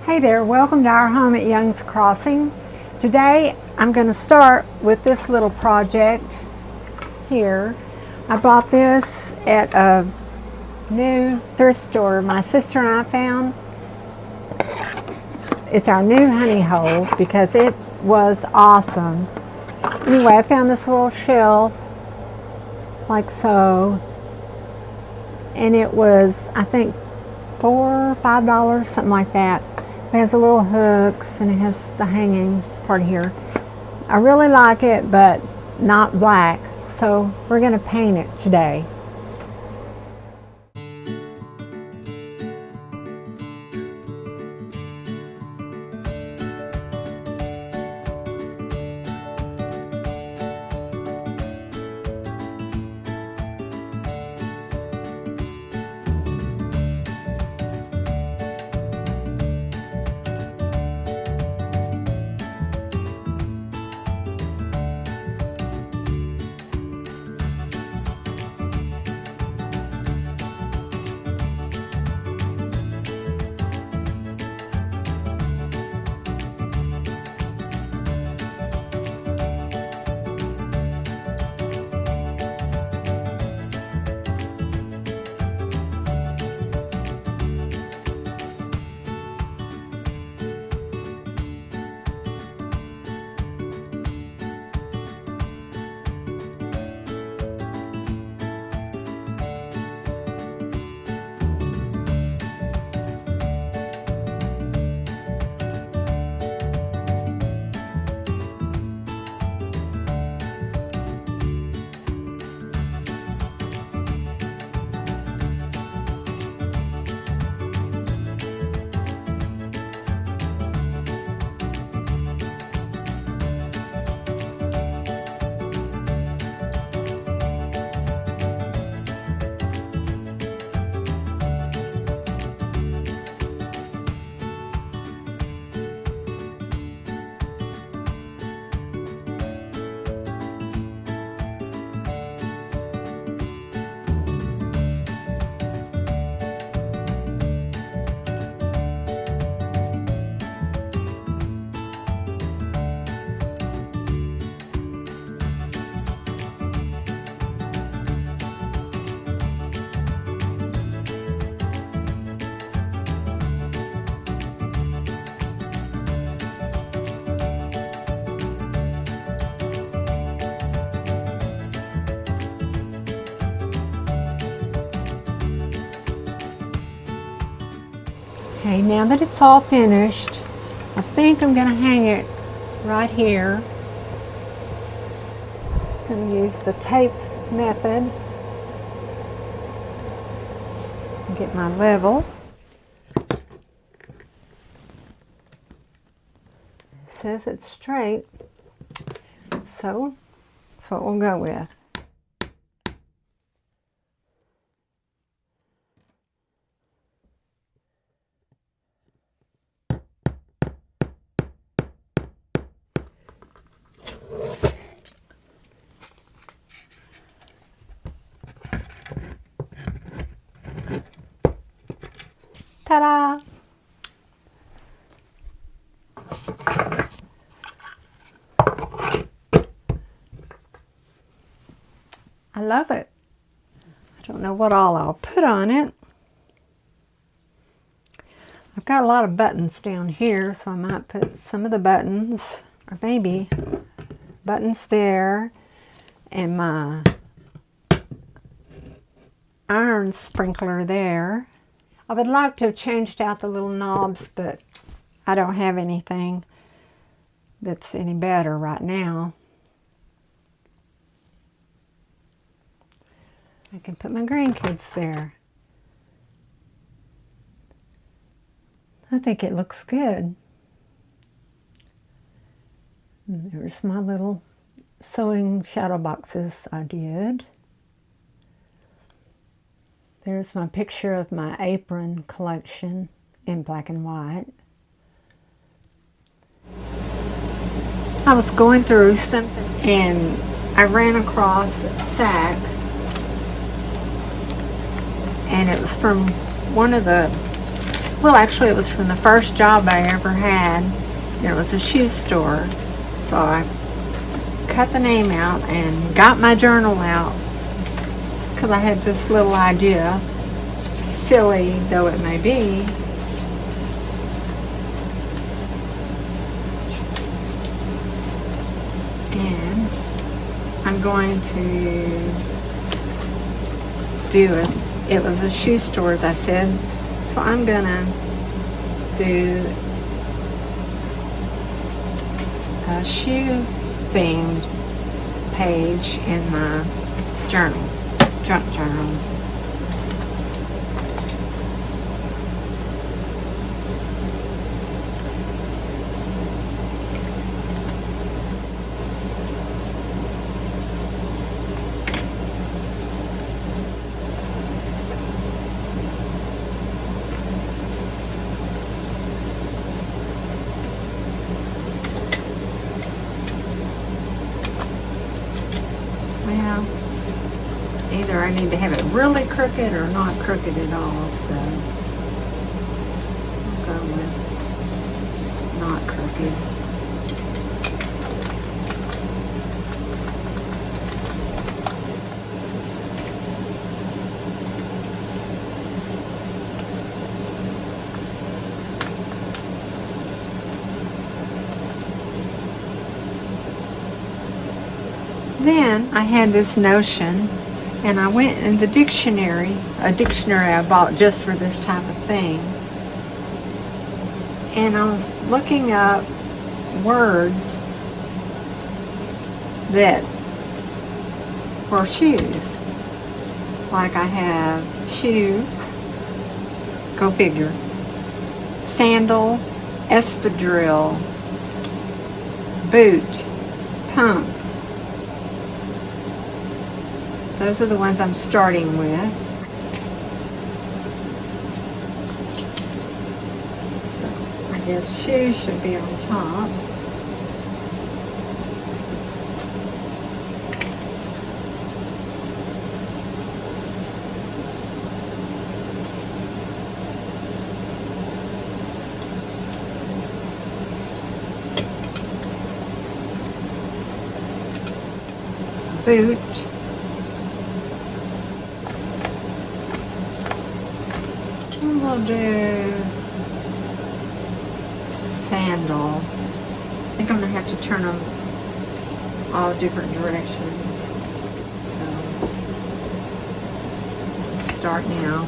Hey there, welcome to our home at Young's Crossing. Today I'm going to start with this little project here. I bought this at a new thrift store my sister and I found. It's our new honey hole because it was awesome. Anyway, I found this little shelf like so, and it was, I think, $4 or $5, something like that. It has the little hooks and it has the hanging part here. I really like it, but not black, so we're going to paint it today. Okay, now that it's all finished, I think I'm going to hang it right here. I'm going to use the tape method and get my level. It says it's straight, so that's what we'll go with. Ta-da! I love it. I don't know what all I'll put on it. I've got a lot of buttons down here, so I might put some of the buttons, or maybe buttons there, and my iron sprinkler there. I would like to have changed out the little knobs, but I don't have anything that's any better right now. I can put my grandkids there. I think it looks good. And there's my little sewing shadow boxes I did. There's my picture of my apron collection in black and white. I was going through something and I ran across a sack, and it was from one of the Well, actually, it was from the first job I ever had. It was a shoe store. So I cut the name out and got my journal out because I had this little idea, silly though it may be. And I'm going to do it. It was a shoe store, as I said. So I'm gonna do a shoe themed page in my journal, junk journal. Well, either I need to have it really crooked or not crooked at all, so I'll go with not crooked. Then I had this notion, and I went in the dictionary, a dictionary I bought just for this type of thing, and I was looking up words that were shoes. Like I have shoe, go figure, sandal, espadrille, boot, pump. Those are the ones I'm starting with. So I guess shoes should be on top. Boot. We'll do sandal. I think I'm going to have to turn them all different directions. So, start now.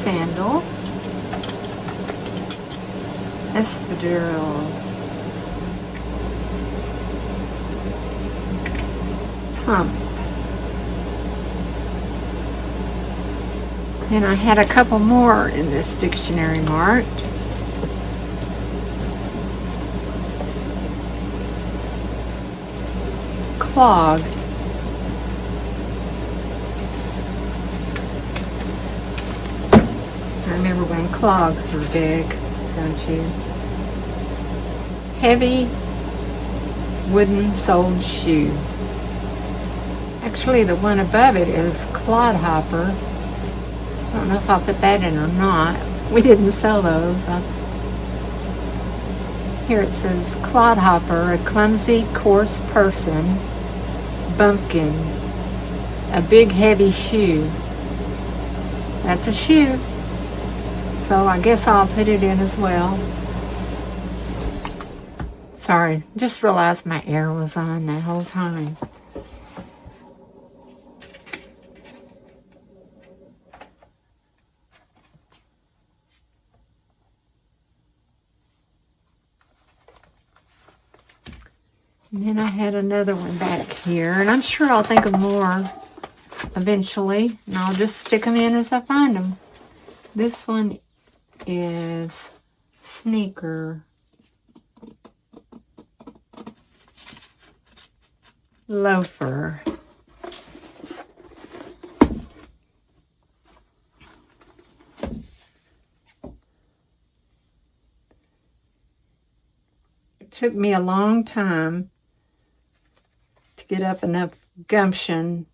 Sandal. Espadrille. Pump. And I had a couple more in this dictionary marked. Clog. I remember when clogs were big, don't you? Heavy wooden soled shoe. Actually, the one above it is clodhopper. I don't know if I'll put that in or not. We didn't sell those. Here it says clodhopper, a clumsy, coarse person, bumpkin, a big, heavy shoe. That's a shoe. So I guess I'll put it in as well. Sorry, just realized my air was on that whole time. And then I had another one back here, and I'm sure I'll think of more eventually, and I'll just stick them in as I find them. This one is sneaker. Loafer. It took me a long time to get up enough gumption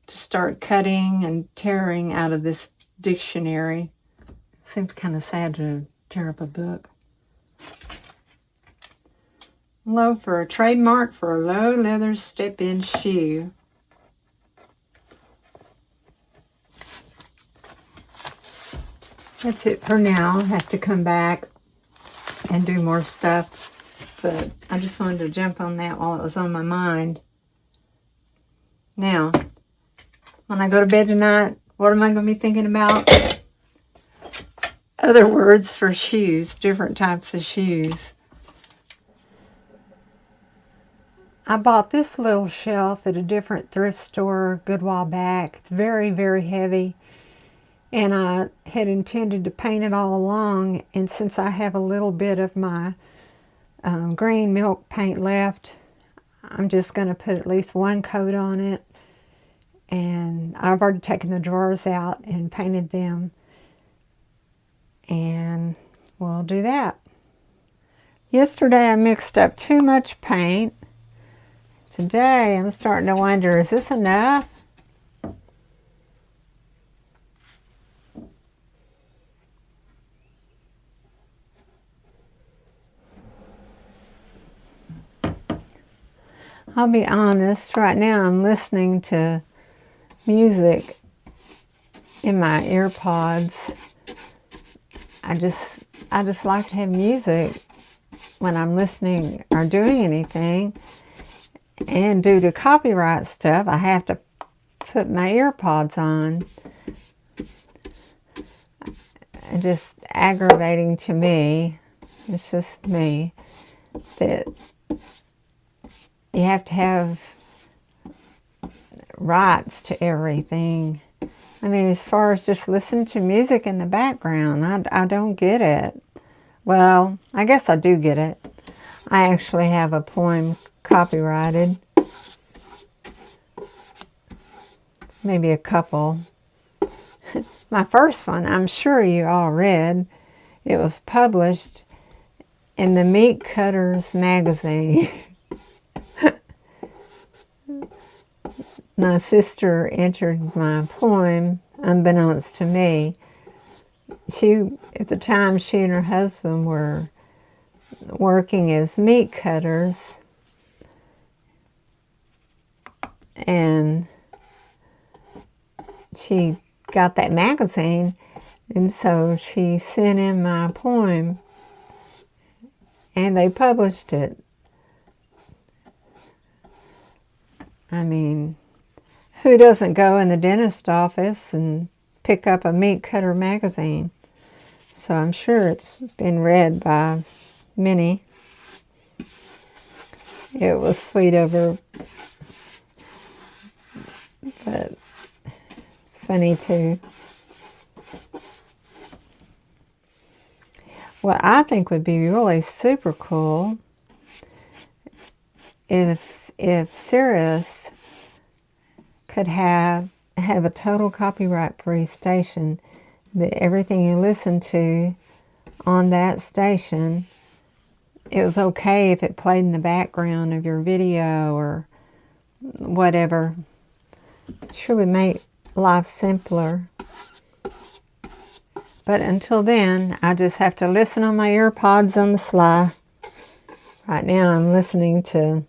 to start cutting and tearing out of this dictionary. Seems kind of sad to tear up a book. Loafer, a trademark for a low leather step-in shoe. That's it for now. I have to come back and do more stuff, but I just wanted to jump on that while it was on my mind. Now, when I go to bed tonight, what am I going to be thinking about? Other words for shoes, different types of shoes. I bought this little shelf at a different thrift store a good while back. It's very, very heavy. And I had intended to paint it all along. And since I have a little bit of my green milk paint left, I'm just going to put at least one coat on it. And I've already taken the drawers out and painted them. And we'll do that. Yesterday I mixed up too much paint. Today I'm starting to wonder, is this enough? I'll be honest, right now I'm listening to music in my AirPods. I just like to have music when I'm listening or doing anything. And due to copyright stuff, I have to put my AirPods on. And just aggravating to me, it's just me, that you have to have rights to everything. I mean, as far as just listening to music in the background, I don't get it. Well, I guess I do get it. I actually have a poem copyrighted. Maybe a couple. My first one, I'm sure you all read. It was published in the Meat Cutters magazine. My sister entered my poem unbeknownst to me. At the time, she and her husband were working as meat cutters, and she got that magazine, and so she sent in my poem, and they published it. I mean, who doesn't go in the dentist office and pick up a meat cutter magazine? So I'm sure it's been read by many. It was sweet of her, but it's funny too. What I think would be really super cool if Sirius could have a total copyright-free station, that everything you listen to on that station, it was okay if it played in the background of your video or whatever. Sure would make life simpler. But until then, I just have to listen on my AirPods on the sly. Right now I'm listening to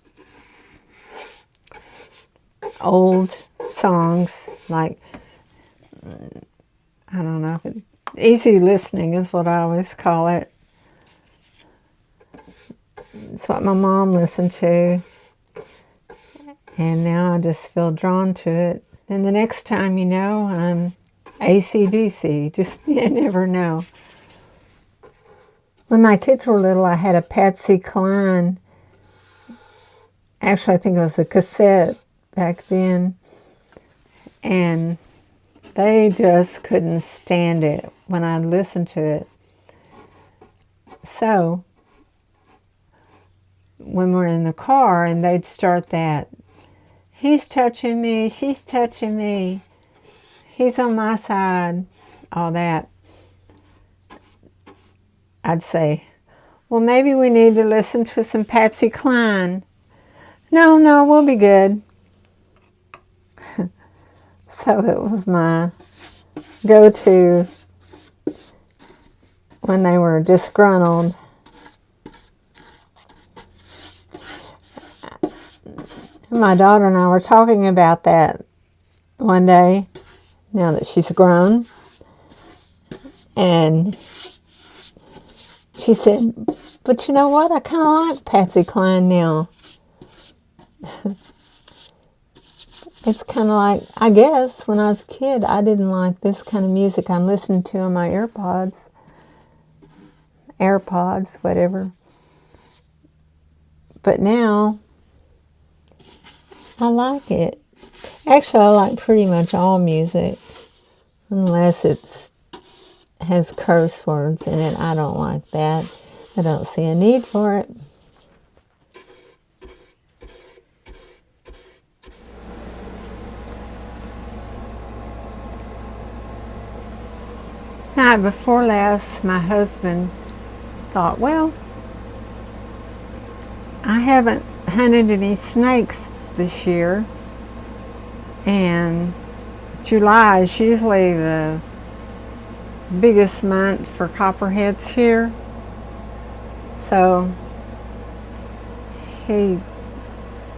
old songs, like, I don't know, easy listening is what I always call it. It's what my mom listened to, and now I just feel drawn to it. And the next time, you know, I'm AC/DC, just, you never know. When my kids were little, I had a Patsy Cline. Actually, I think it was a cassette back then, and they just couldn't stand it when I listened to it. So when we're in the car and they'd start that, he's touching me, she's touching me, he's on my side, all that, I'd say, well, maybe we need to listen to some Patsy Cline. No, we'll be good. So it was my go-to when they were disgruntled. My daughter and I were talking about that one day, now that she's grown. And she said, but you know what? I kind of like Patsy Cline now. It's kind of like, I guess, when I was a kid, I didn't like this kind of music I'm listening to on my AirPods, whatever. But now, I like it. Actually, I like pretty much all music, unless it has curse words in it. I don't like that. I don't see a need for it. Night before last, my husband thought, well, I haven't hunted any snakes this year, and July is usually the biggest month for copperheads here. So he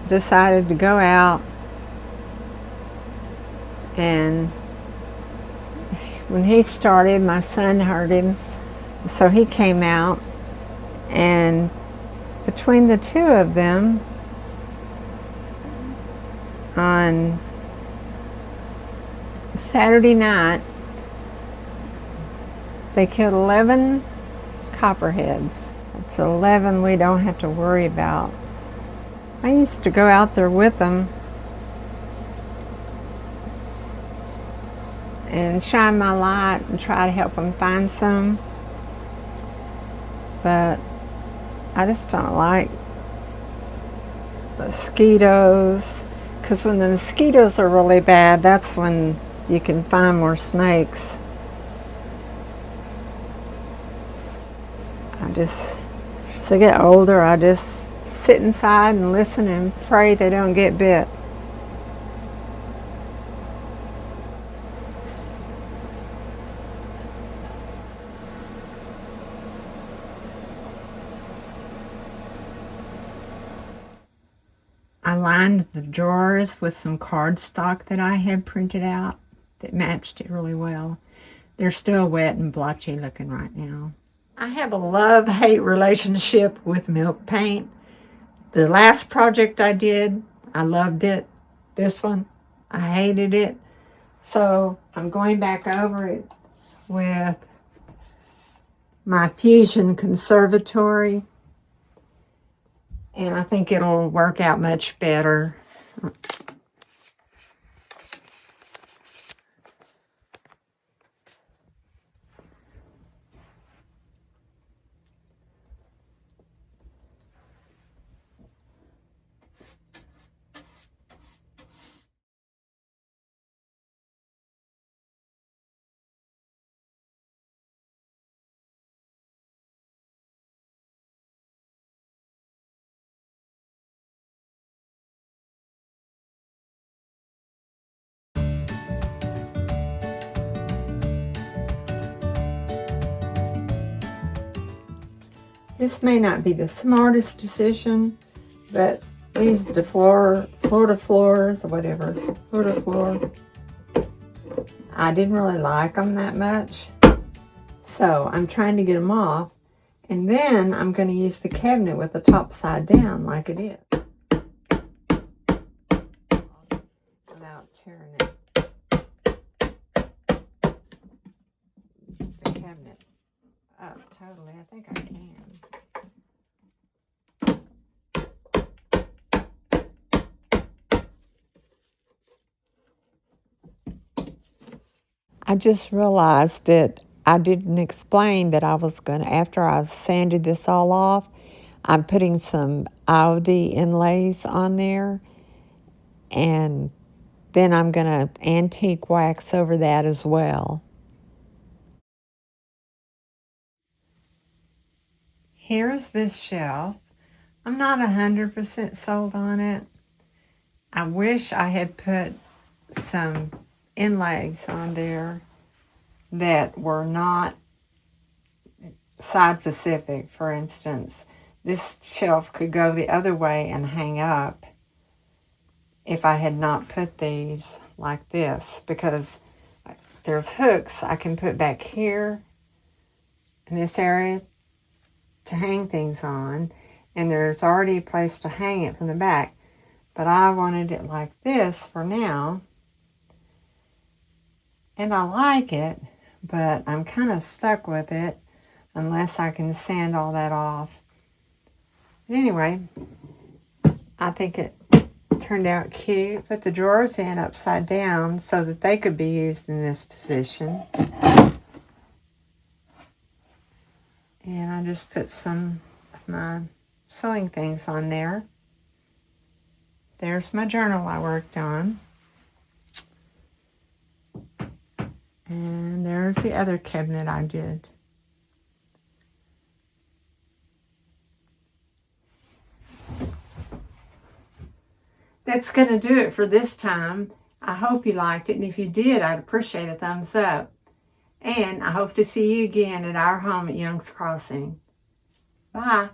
decided to go out, and when he started, my son heard him, so he came out, and between the two of them, on Saturday night, they killed 11 copperheads. It's 11 we don't have to worry about. I used to go out there with them and shine my light and try to help them find some, but I just don't like mosquitoes, because when the mosquitoes are really bad, that's when you can find more snakes. As I get older, I just sit inside and listen and pray they don't get bit. I lined the drawers with some cardstock that I had printed out that matched it really well. They're still wet and blotchy looking right now. I have a love-hate relationship with milk paint. The last project I did, I loved it. This one, I hated it. So I'm going back over it with my Fusion Conservatory, and I think it'll work out much better. This may not be the smartest decision, but these floor to floors or whatever, floor to floor, I didn't really like them that much. So I'm trying to get them off, and then I'm going to use the cabinet with the top side down like it is, without tearing it. The cabinet up totally. I think I can. I just realized that I didn't explain that I was going to, after I've sanded this all off, I'm putting some iMovie inlays on there, and then I'm going to antique wax over that as well. Here's this shelf. I'm not 100% sold on it. I wish I had put some inlays on there that were not side specific. For instance, this shelf could go the other way and hang up if I had not put these like this, because there's hooks I can put back here in this area to hang things on, and there's already a place to hang it from the back, but I wanted it like this for now, and I like it, but I'm kind of stuck with it unless I can sand all that off. But anyway, I think it turned out cute. Put the drawers in upside down so that they could be used in this position. And I just put some of my sewing things on there. There's my journal I worked on. And there's the other cabinet I did. That's going to do it for this time. I hope you liked it, and if you did, I'd appreciate a thumbs up. And I hope to see you again at our home at Young's Crossing. Bye.